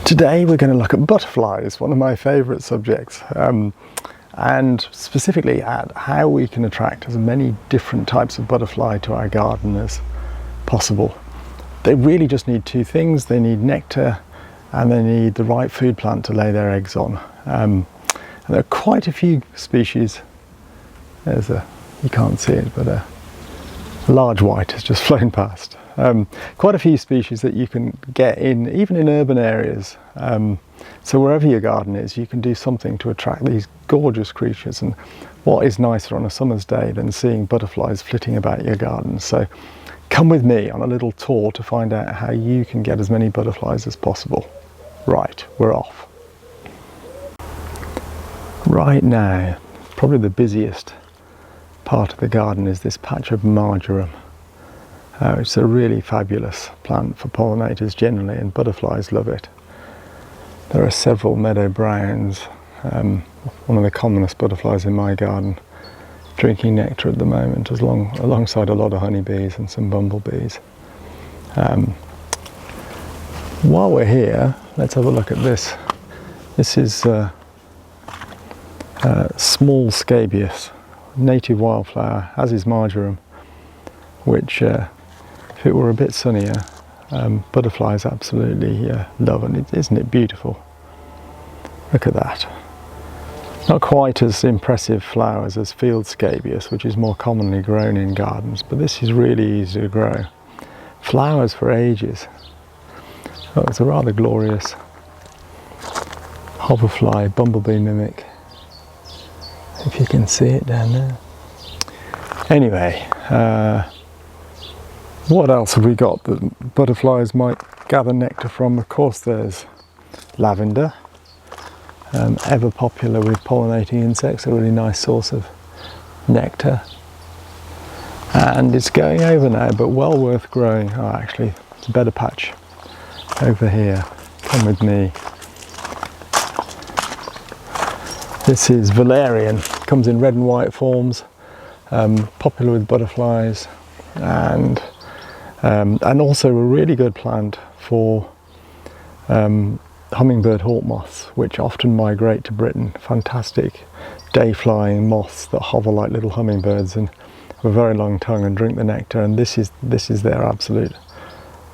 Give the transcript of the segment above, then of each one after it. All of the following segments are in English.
Today we're going to look at butterflies, one of my favourite subjects, and specifically at how we can attract as many different types of butterfly to our garden as possible. They really just need two things. They need nectar and they need the right food plant to lay their eggs on. And there are quite a few species. There's you can't see it, but a large white has just flown past. Quite a few species that you can get in, even in urban areas. So wherever your garden is, you can do something to attract these gorgeous creatures. And what is nicer on a summer's day than seeing butterflies flitting about your garden? So come with me on a little tour to find out how you can get as many butterflies as possible. Right, we're off. Right now, probably the busiest part of the garden is this patch of marjoram. It's a really fabulous plant for pollinators generally, and butterflies love it. There are several meadow browns, one of the commonest butterflies in my garden, drinking nectar at the moment, alongside a lot of honeybees and some bumblebees. While we're here, let's have a look at this. This is small scabious, native wildflower, as is marjoram, which if it were a bit sunnier, butterflies absolutely love. And isn't it beautiful? Look at that. Not quite as impressive flowers as field scabious, which is more commonly grown in gardens, but this is really easy to grow. Flowers for ages. Oh, it's a rather glorious hoverfly, bumblebee mimic, if you can see it down there. Anyway, what else have we got that butterflies might gather nectar from? Of course there's lavender, ever popular with pollinating insects, a really nice source of nectar. And it's going over now, but well worth growing. Oh, actually, it's a better patch over here. Come with me. This is valerian, comes in red and white forms, popular with butterflies, and also a really good plant for hummingbird hawk moths, which often migrate to Britain. Fantastic day-flying moths that hover like little hummingbirds and have a very long tongue and drink the nectar, and this is their absolute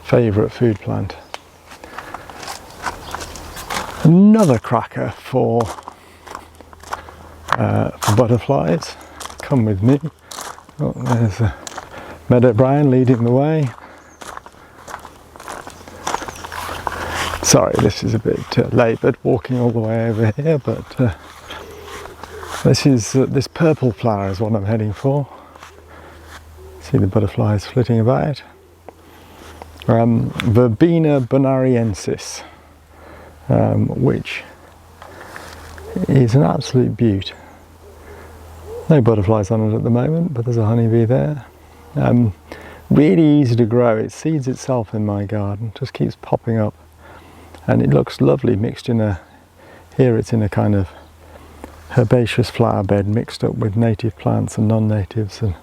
favourite food plant. Another cracker for butterflies. Come with me. Oh, there's a meadow brown leading the way. Sorry, this is a bit laboured walking all the way over here, but this purple flower is what I'm heading for. See the butterflies flitting about. Verbena bonariensis, which is an absolute beaut. No butterflies on it at the moment, but there's a honeybee there. Really easy to grow. It seeds itself in my garden, just keeps popping up, and it looks lovely mixed in here it's in a kind of herbaceous flower bed mixed up with native plants and non-natives, and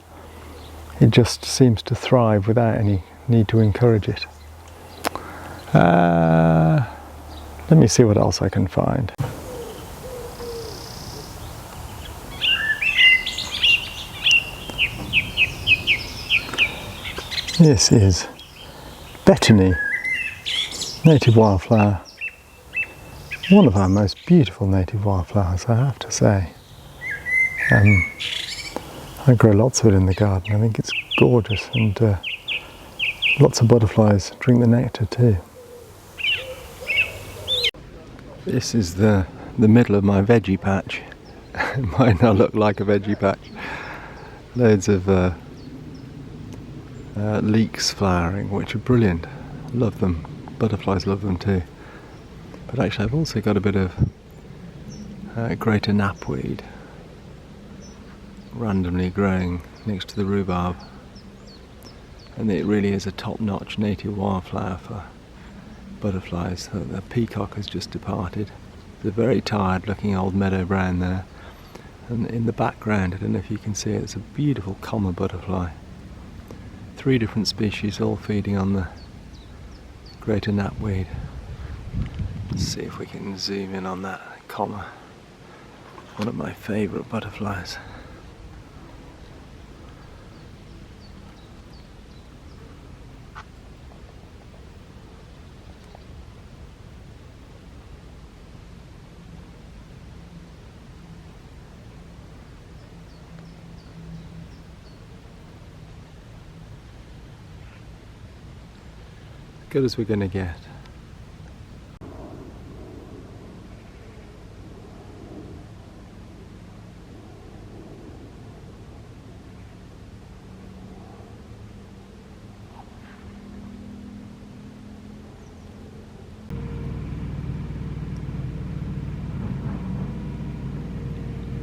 it just seems to thrive without any need to encourage it. Let me see what else I can find. This is betony, native wildflower. One of our most beautiful native wildflowers, I have to say. I grow lots of it in the garden. I think it's gorgeous, and lots of butterflies drink the nectar too. This is the middle of my veggie patch. It might not look like a veggie patch. Loads of leeks flowering, which are brilliant. Love them. Butterflies love them too. But actually I've also got a bit of greater napweed randomly growing next to the rhubarb, and it really is a top-notch native wildflower for butterflies. The peacock has just departed. There's a very tired looking old meadow brown there, and in the background, I don't know if you can see it, it's a beautiful comma butterfly. 3 different species all feeding on the greater napweed. Let's see if we can zoom in on that comma. One of my favourite butterflies. Good as we're going to get.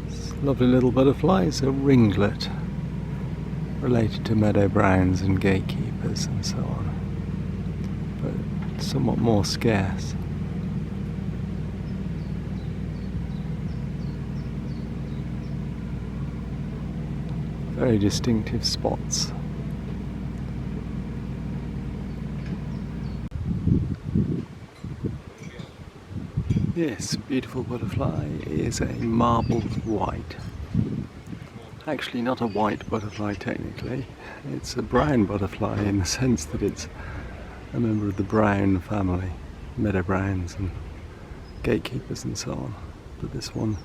This lovely little butterfly is a ringlet, related to meadow browns and gatekeepers and so on, but somewhat more scarce. Very distinctive spots. This beautiful butterfly is a marbled white. Actually not a white butterfly technically, it's a brown butterfly in the sense that it's a member of the brown family, meadow browns and gatekeepers and so on. But this one,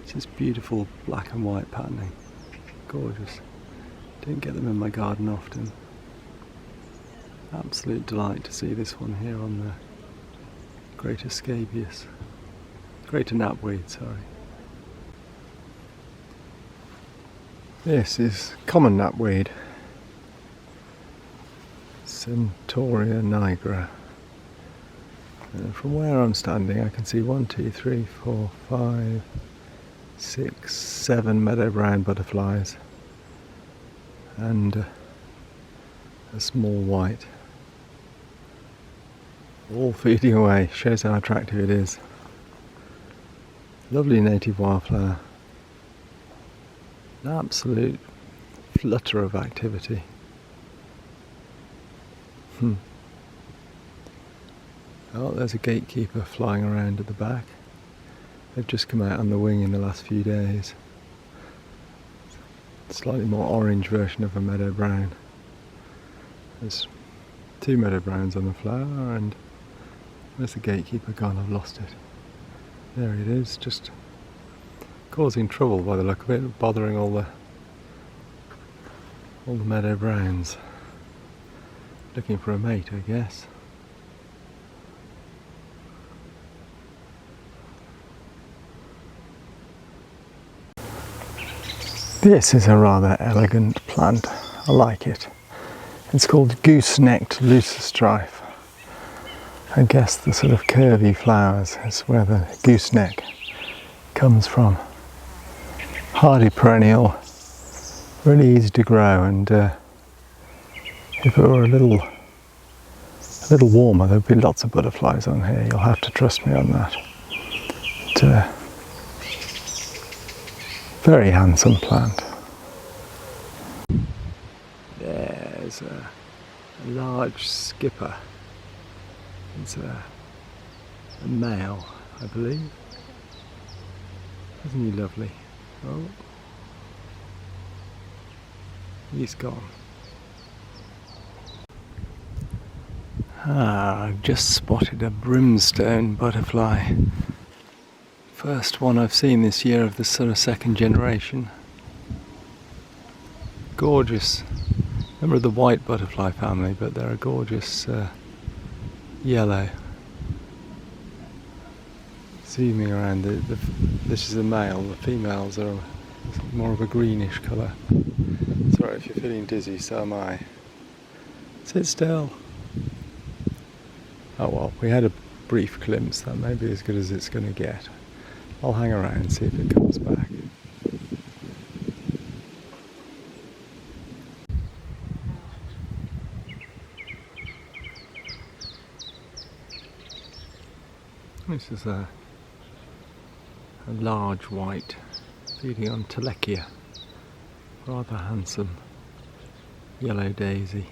it's just beautiful black and white patterning. Gorgeous. Don't get them in my garden often. Absolute delight to see this one here on the greater scabious. Greater napweed, sorry. This is common napweed. Centaurea nigra. And from where I'm standing I can see 1, 2, 3, 4, 5, 6, 7 meadow brown butterflies and a small white. All feeding away, shows how attractive it is. Lovely native wildflower. An absolute flutter of activity. Oh, there's a gatekeeper flying around at the back. They've just come out on the wing in the last few days. Slightly more orange version of a meadow brown. There's 2 meadow browns on the flower, and where's the gatekeeper gone? I've lost it. There it is, just causing trouble by the look of it, bothering all the meadow browns. Looking for a mate, I guess. This is a rather elegant plant. I like it. It's called gooseneck leucostrife. I guess the sort of curvy flowers is where the gooseneck comes from. Hardy perennial, really easy to grow, and if it were a little warmer there'd be lots of butterflies on here. You'll have to trust me on that. But, very handsome plant. There's a large skipper. It's a male, I believe. Isn't he lovely? Oh, he's gone. I've just spotted a brimstone butterfly. First one I've seen this year of the sort of second generation. Gorgeous. Member of the white butterfly family, but they're a gorgeous yellow. Zooming around, this is a male, the females are more of a greenish colour. Sorry if you're feeling dizzy, so am I. Sit still. Oh well, we had a brief glimpse, that may be as good as it's going to get. I'll hang around and see if it comes back. This is a large white feeding on Telechia. Rather handsome yellow daisy.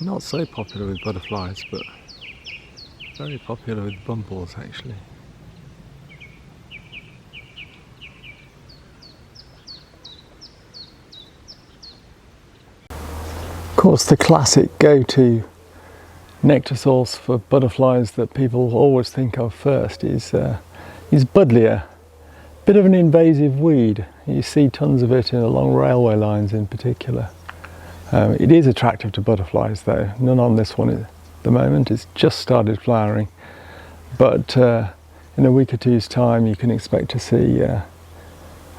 Not so popular with butterflies, but Very popular with bumbles actually. Of course, the classic go-to nectar source for butterflies that people always think of first is buddleia. Bit of an invasive weed. You see tons of it along railway lines in particular. It is attractive to butterflies though. None on this one at the moment. It's just started flowering, but in a week or two's time you can expect to see a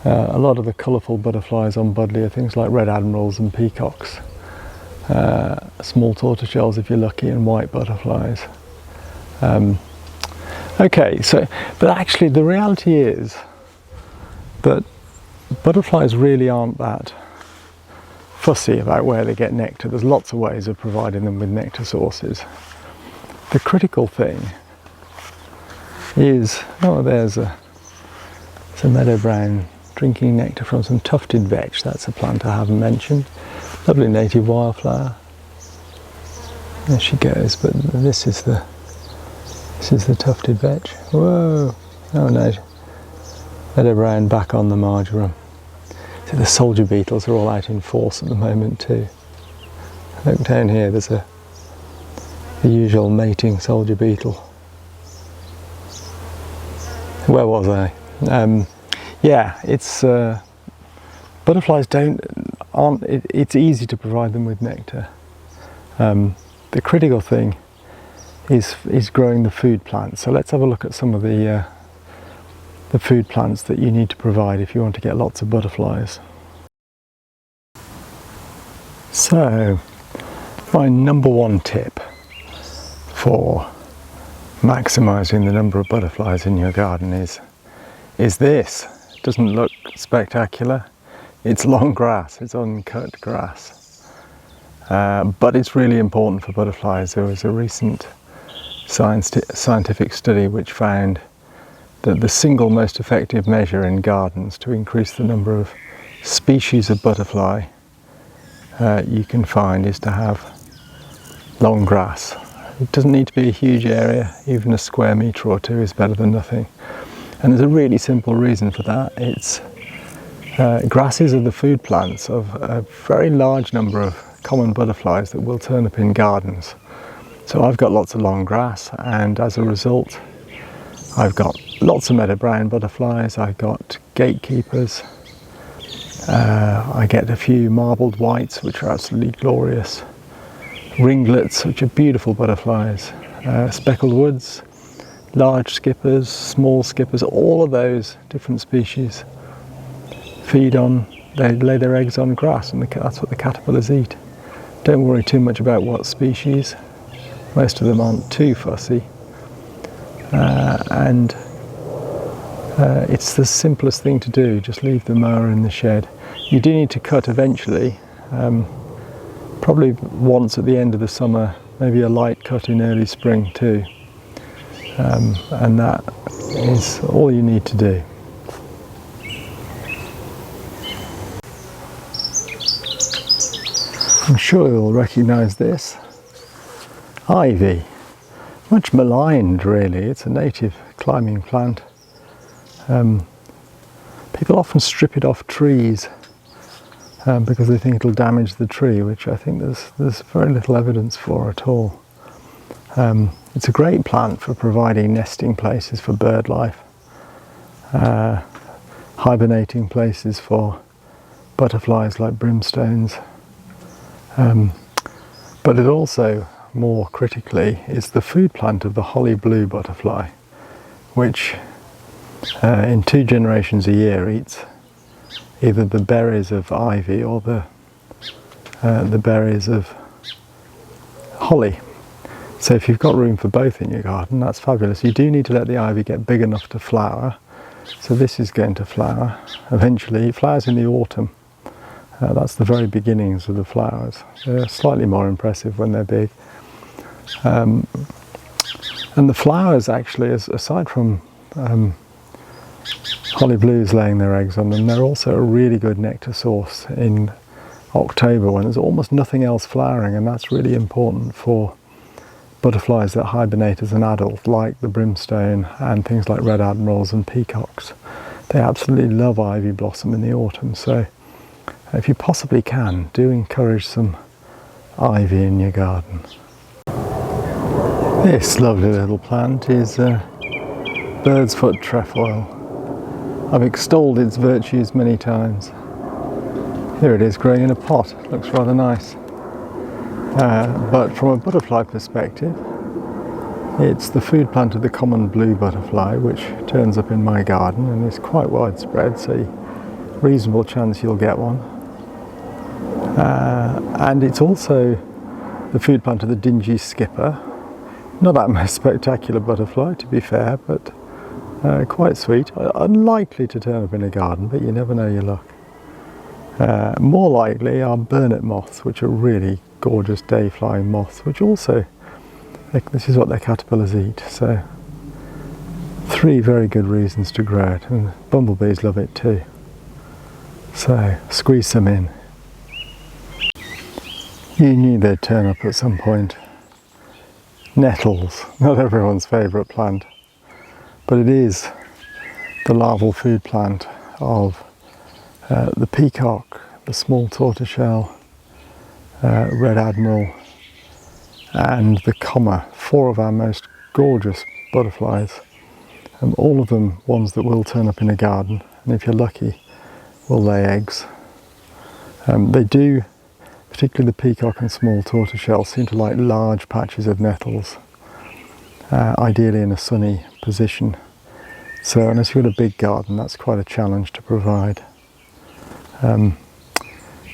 lot of the colourful butterflies on buddleia, things like red admirals and peacocks, small tortoiseshells if you're lucky, and white butterflies. Okay, so but actually the reality is that butterflies really aren't that fussy about where they get nectar. There's lots of ways of providing them with nectar sources. The critical thing is, oh, there's a meadow brown drinking nectar from some tufted vetch. That's a plant I haven't mentioned. Lovely native wildflower. There she goes, but this is the tufted vetch. Whoa! Oh no. Meadow brown back on the marjoram. So the soldier beetles are all out in force at the moment too. Look down here, there's the usual mating soldier beetle. Where was I? Yeah, it's butterflies aren't. It's easy to provide them with nectar. The critical thing is growing the food plants. So let's have a look at some of the food plants that you need to provide if you want to get lots of butterflies. So my number one tip for maximising the number of butterflies in your garden is this. It doesn't look spectacular. It's long grass, it's uncut grass, but it's really important for butterflies. There was a recent scientific study which found that the single most effective measure in gardens to increase the number of species of butterfly you can find is to have long grass. It doesn't need to be a huge area, even a square metre or two is better than nothing. And there's a really simple reason for that. It's grasses are the food plants of a very large number of common butterflies that will turn up in gardens. So I've got lots of long grass, and as a result I've got lots of meadow brown butterflies, I've got gatekeepers, I get a few marbled whites which are absolutely glorious, ringlets which are beautiful butterflies, speckled woods, large skippers, small skippers, all of those different species they lay their eggs on grass, and that's what the caterpillars eat. Don't worry too much about what species, most of them aren't too fussy. It's the simplest thing to do, just leave the mower in the shed. You do need to cut eventually, probably once at the end of the summer, maybe a light cut in early spring too, and that is all you need to do. I'm sure you'll recognise this. Ivy. Much maligned really, it's a native climbing plant. People often strip it off trees because they think it'll damage the tree, which I think there's very little evidence for at all. It's a great plant for providing nesting places for bird life, hibernating places for butterflies like brimstones, but it also, more critically, is the food plant of the holly blue butterfly, which in 2 generations a year eats either the berries of ivy or the berries of holly. So if you've got room for both in your garden, that's fabulous. You do need to let the ivy get big enough to flower. So this is going to flower eventually. It flowers in the autumn. That's the very beginnings of the flowers. They're slightly more impressive when they're big. And the flowers actually, aside from holly blues laying their eggs on them, they're also a really good nectar source in October when there's almost nothing else flowering, and that's really important for butterflies that hibernate as an adult, like the brimstone and things like red admirals and peacocks. They absolutely love ivy blossom in the autumn, so if you possibly can, do encourage some ivy in your garden. This lovely little plant is bird's foot trefoil. I've extolled its virtues many times. Here it is growing in a pot, looks rather nice. But from a butterfly perspective, it's the food plant of the common blue butterfly, which turns up in my garden and is quite widespread, so reasonable chance you'll get one. And it's also the food plant of the dingy skipper. Not that most spectacular butterfly, to be fair, but quite sweet. Unlikely to turn up in a garden, but you never know your luck. More likely are burnet moths, which are really gorgeous day-flying moths, which also, this is what their caterpillars eat. So 3 very good reasons to grow it, and bumblebees love it too. So squeeze some in. You knew they'd turn up at some point. Nettles, not everyone's favourite plant, but it is the larval food plant of the peacock, the small tortoiseshell, red admiral, and the comma, 4 of our most gorgeous butterflies, and all of them ones that will turn up in a garden, and if you're lucky, will lay eggs. They do, particularly the peacock and small tortoiseshell, seem to like large patches of nettles, ideally in a sunny position. So unless you've got a big garden, that's quite a challenge to provide.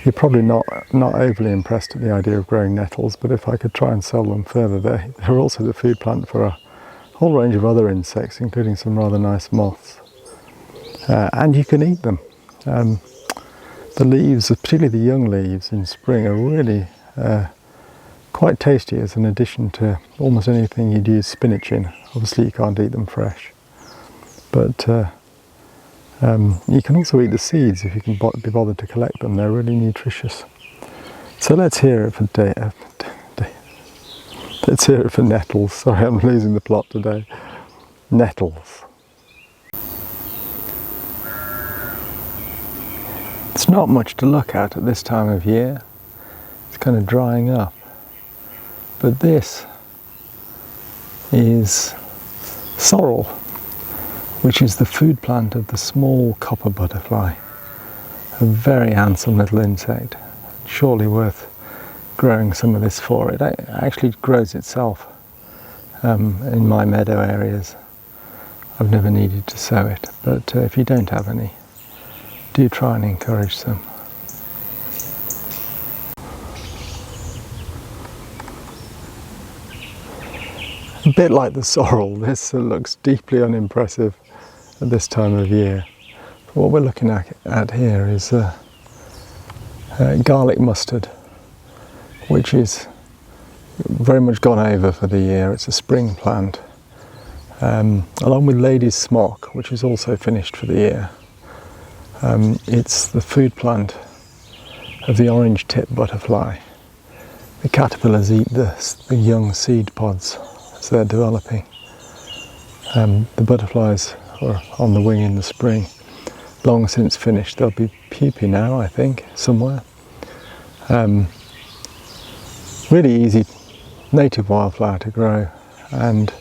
You're probably not overly impressed at the idea of growing nettles, but if I could try and sell them further, they're also the food plant for a whole range of other insects, including some rather nice moths. And you can eat them. The leaves, particularly the young leaves in spring, are really quite tasty as an addition to almost anything you'd use spinach in. Obviously you can't eat them fresh, but you can also eat the seeds if you can be bothered to collect them. They're really nutritious. So let's hear it for let's hear it for nettles. Sorry, I'm losing the plot today. Nettles. It's not much to look at this time of year. It's kind of drying up. But this is sorrel, which is the food plant of the small copper butterfly. A very handsome little insect. Surely worth growing some of this for. It actually grows itself in my meadow areas. I've never needed to sow it, but if you don't have any, do try and encourage some. A bit like the sorrel, this looks deeply unimpressive at this time of year. What we're looking at here is garlic mustard, which is very much gone over for the year. It's a spring plant, along with lady's smock, which is also finished for the year. It's the food plant of the orange tip butterfly. The caterpillars eat the young seed pods as they're developing. The butterflies are on the wing in the spring, long since finished. They'll be pupae now, I think, somewhere. Really easy native wildflower to grow, and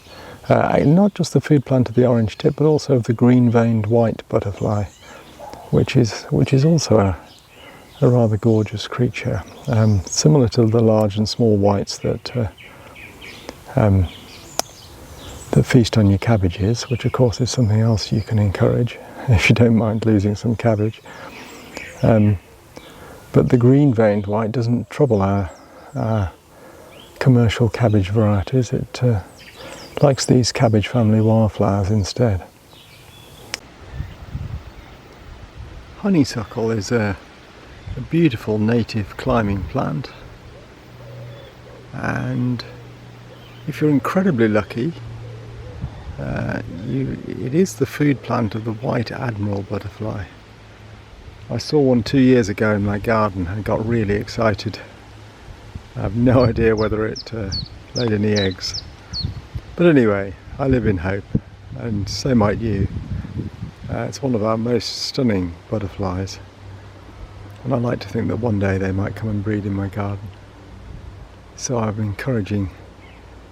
not just the food plant of the orange tip, but also of the green-veined white butterfly, which is also a rather gorgeous creature, similar to the large and small whites that feast on your cabbages, which of course is something else you can encourage if you don't mind losing some cabbage. But the green-veined white doesn't trouble our commercial cabbage varieties. It likes these cabbage family wildflowers instead. Honeysuckle is a beautiful native climbing plant, and if you're incredibly lucky, it is the food plant of the white admiral butterfly. I saw one 2 years ago in my garden and got really excited. I have no idea whether it laid any eggs. But anyway, I live in hope, and so might you. It's one of our most stunning butterflies, and I like to think that one day they might come and breed in my garden. So I'm encouraging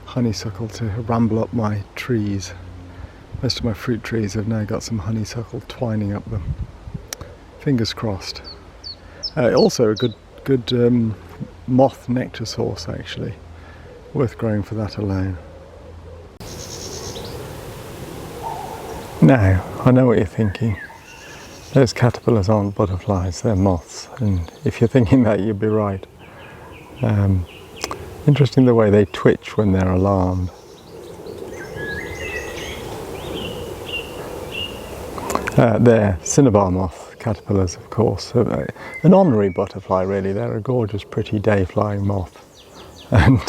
honeysuckle to ramble up my trees. Most of my fruit trees have now got some honeysuckle twining up them. Fingers crossed. Also a good moth nectar source, actually. Worth growing for that alone. Now, I know what you're thinking. Those caterpillars aren't butterflies, they're moths. And if you're thinking that, you'd be right. Interesting the way they twitch when they're alarmed. They're cinnabar moth caterpillars, of course. An honorary butterfly, really. They're a gorgeous, pretty day-flying moth. And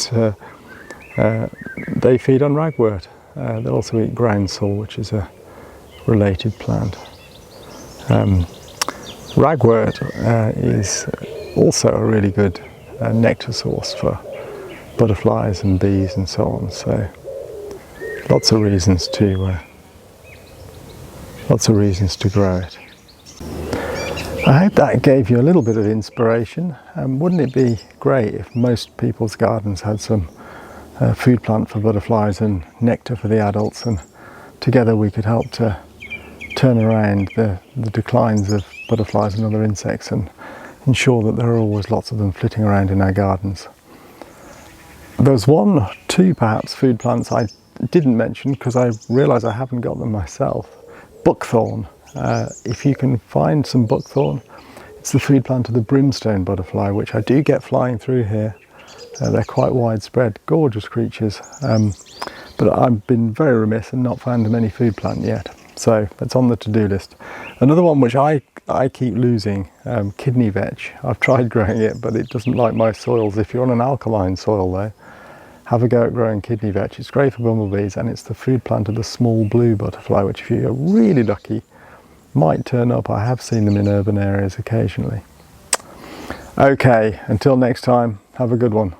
they feed on ragwort. They also eat groundsel, which is a related plant. Ragwort is also a really good nectar source for butterflies and bees and so on. So lots of reasons to grow it. I hope that gave you a little bit of inspiration. Wouldn't it be great if most people's gardens had some food plant for butterflies and nectar for the adults, and together we could help to turn around the declines of butterflies and other insects and ensure that there are always lots of them flitting around in our gardens. There's one, two perhaps food plants I didn't mention because I realise I haven't got them myself. Buckthorn. If you can find some buckthorn, it's the food plant of the brimstone butterfly, which I do get flying through here. They're quite widespread, gorgeous creatures, but I've been very remiss and not found them any food plant yet. So it's on the to-do list. Another one which I keep losing, kidney vetch. I've tried growing it, but it doesn't like my soils. If you're on an alkaline soil though, have a go at growing kidney vetch. It's great for bumblebees, and it's the food plant of the small blue butterfly, which if you're really lucky, might turn up. I have seen them in urban areas occasionally. Okay, until next time, have a good one.